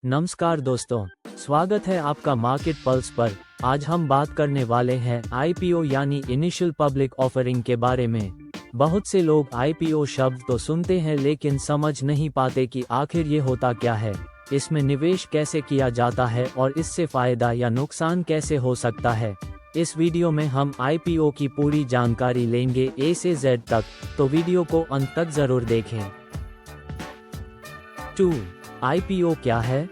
नमस्कार दोस्तों, स्वागत है आपका मार्केट पल्स पर। आज हम बात करने वाले हैं आईपीओ यानी इनिशियल पब्लिक ऑफरिंग के बारे में। बहुत से लोग आईपीओ शब्द तो सुनते हैं लेकिन समझ नहीं पाते कि आखिर ये होता क्या है, इसमें निवेश कैसे किया जाता है और इससे फायदा या नुकसान कैसे हो सकता है। इस वीडियो में हम आईपीओ की पूरी जानकारी लेंगे ए से जेड तक, तो वीडियो को अंत तक जरूर देखें। 2. आईपीओ क्या है?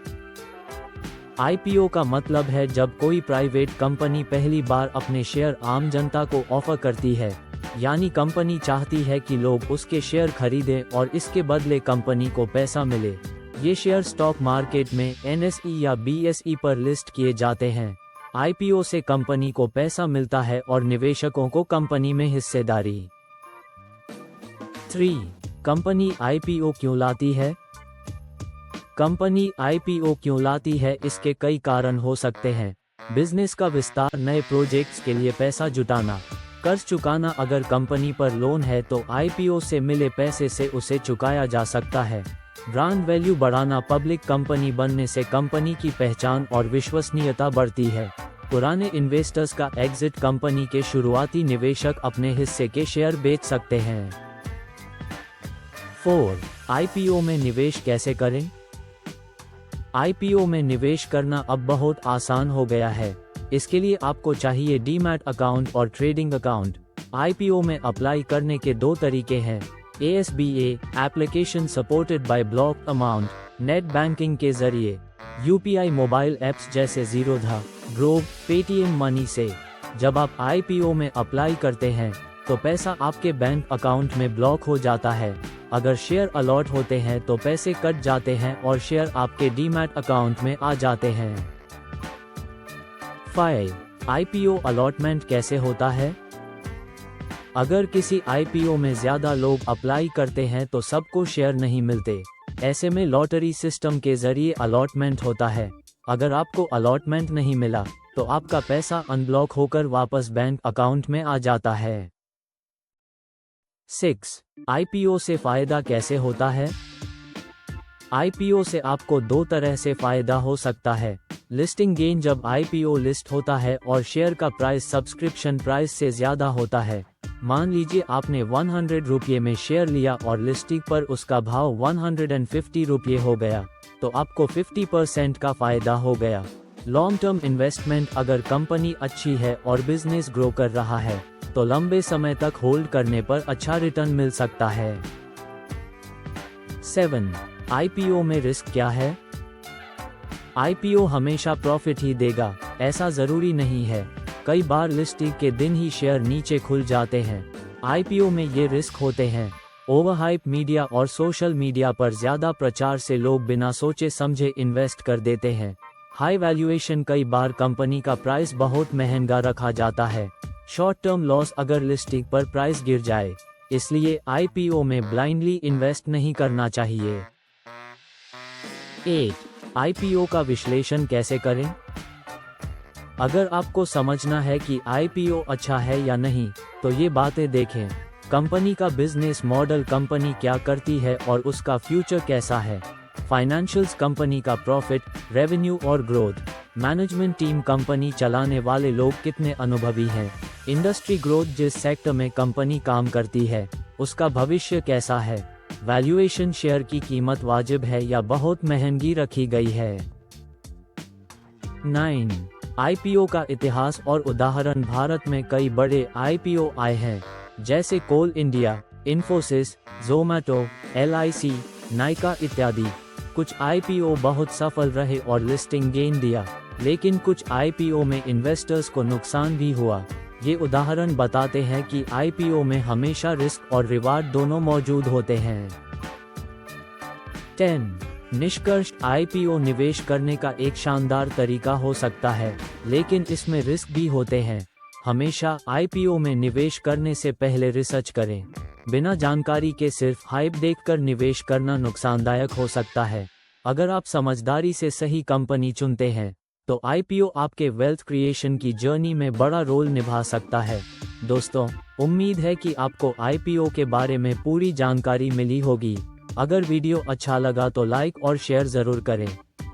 आईपीओ का मतलब है जब कोई प्राइवेट कंपनी पहली बार अपने शेयर आम जनता को ऑफर करती है, यानी कंपनी चाहती है कि लोग उसके शेयर खरीदें और इसके बदले कंपनी को पैसा मिले। ये शेयर स्टॉक मार्केट में एनएसई या बीएसई पर लिस्ट किए जाते हैं। आईपीओ से कंपनी को पैसा मिलता है और निवेशकों को कंपनी में हिस्सेदारी। 3. कंपनी आईपीओ क्यों लाती है? कंपनी आईपीओ क्यों लाती है, इसके कई कारण हो सकते हैं। बिजनेस का विस्तार, नए प्रोजेक्ट्स के लिए पैसा जुटाना, कर्ज चुकाना। अगर कंपनी पर लोन है तो आईपीओ से मिले पैसे से उसे चुकाया जा सकता है। ब्रांड वैल्यू बढ़ाना, पब्लिक कंपनी बनने से कंपनी की पहचान और विश्वसनीयता बढ़ती है। पुराने इन्वेस्टर्स का एग्जिट, कंपनी के शुरुआती निवेशक अपने हिस्से के शेयर बेच सकते हैं। 4. आईपीओ में निवेश कैसे करें? आईपीओ में निवेश करना अब बहुत आसान हो गया है। इसके लिए आपको चाहिए डीमैट अकाउंट और ट्रेडिंग अकाउंट। आईपीओ में अप्लाई करने के दो तरीके हैं। ASBA application supported by block amount, net banking के जरिए, यूपीआई मोबाइल ऐप्स जैसे ज़ीरोधा, ग्रोव, पेटीएम मनी से। जब आप आईपीओ में अप्लाई करते हैं तो पैसा आपके बैंक अकाउंट में ब्लॉक हो जाता है। अगर शेयर अलॉट होते हैं तो पैसे कट जाते हैं और शेयर आपके डीमैट अकाउंट में आ जाते हैं। 5. आईपीओ अलॉटमेंट कैसे होता है? अगर किसी आईपीओ में ज्यादा लोग अप्लाई करते हैं तो सबको शेयर नहीं मिलते। ऐसे में लॉटरी सिस्टम के जरिए अलॉटमेंट होता है। अगर आपको अलॉटमेंट नहीं मिला तो आपका पैसा अनब्लॉक होकर वापस बैंक अकाउंट में आ जाता है। 6. आईपीओ से फायदा कैसे होता है? आईपीओ से आपको दो तरह से फायदा हो सकता है। लिस्टिंग गेन, जब आईपीओ लिस्ट होता है और शेयर का प्राइस सब्सक्रिप्शन प्राइस से ज्यादा होता है। मान लीजिए आपने 100 रुपये में शेयर लिया और लिस्टिंग पर उसका भाव 150 रुपये हो गया, तो आपको 50% का फायदा हो गया। लॉन्ग टर्म इन्वेस्टमेंट, अगर कंपनी अच्छी है और बिजनेस ग्रो कर रहा है तो लंबे समय तक होल्ड करने पर अच्छा रिटर्न मिल सकता है। 7. आईपीओ में रिस्क क्या है? आईपीओ हमेशा प्रॉफिट ही देगा, ऐसा जरूरी नहीं है। कई बार लिस्टिंग के दिन ही शेयर नीचे खुल जाते हैं। आईपीओ में ये रिस्क होते हैं। ओवरहाइप, मीडिया और सोशल मीडिया पर ज्यादा प्रचार से लोग बिना सोचे समझे इन्वेस्ट कर देते हैं। हाई वैल्यूएशन, कई बार कंपनी का प्राइस बहुत महंगा रखा जाता है। शॉर्ट टर्म लॉस, अगर लिस्टिंग पर प्राइस गिर जाए। इसलिए आईपीओ में ब्लाइंडली इन्वेस्ट नहीं करना चाहिए। 8. आईपीओ का विश्लेषण कैसे करें? अगर आपको समझना है कि आईपीओ अच्छा है या नहीं तो ये बातें देखें। कंपनी का बिजनेस मॉडल, कंपनी क्या करती है और उसका फ्यूचर कैसा है। फाइनेंशियल्स, कंपनी का प्रॉफिट, रेवेन्यू और ग्रोथ। मैनेजमेंट टीम, कंपनी चलाने वाले लोग कितने अनुभवी हैं। इंडस्ट्री ग्रोथ, जिस सेक्टर में कंपनी काम करती है उसका भविष्य कैसा है। वैल्यूएशन, शेयर की कीमत वाजिब है या बहुत महंगी रखी गई है। 9. आईपीओ का इतिहास और उदाहरण, भारत में कई बड़े आईपीओ आए हैं जैसे कोल इंडिया, इन्फोसिस, जोमैटो, LIC, नाइका इत्यादि। कुछ आईपीओ बहुत सफल रहे और लिस्टिंग गेन दिया, लेकिन कुछ आईपीओ में इन्वेस्टर्स को नुकसान भी हुआ। ये उदाहरण बताते हैं कि आईपीओ में हमेशा रिस्क और रिवार्ड दोनों मौजूद होते हैं। 10. निष्कर्ष, आईपीओ निवेश करने का एक शानदार तरीका हो सकता है, लेकिन इसमें रिस्क भी होते हैं। हमेशा आईपीओ में निवेश करने से पहले रिसर्च करें। बिना जानकारी के सिर्फ हाइप देखकर निवेश करना नुकसानदायक हो सकता है। अगर आप समझदारी से सही कंपनी चुनते हैं तो आईपीओ आपके वेल्थ क्रिएशन की जर्नी में बड़ा रोल निभा सकता है। दोस्तों, उम्मीद है कि आपको आईपीओ के बारे में पूरी जानकारी मिली होगी। अगर वीडियो अच्छा लगा तो लाइक और शेयर जरूर करें।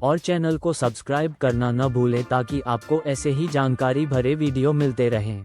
और चैनल को सब्सक्राइब करना न भूलें ताकि आपको ऐसे ही जानकारी भरे वीडियो मिलते रहें।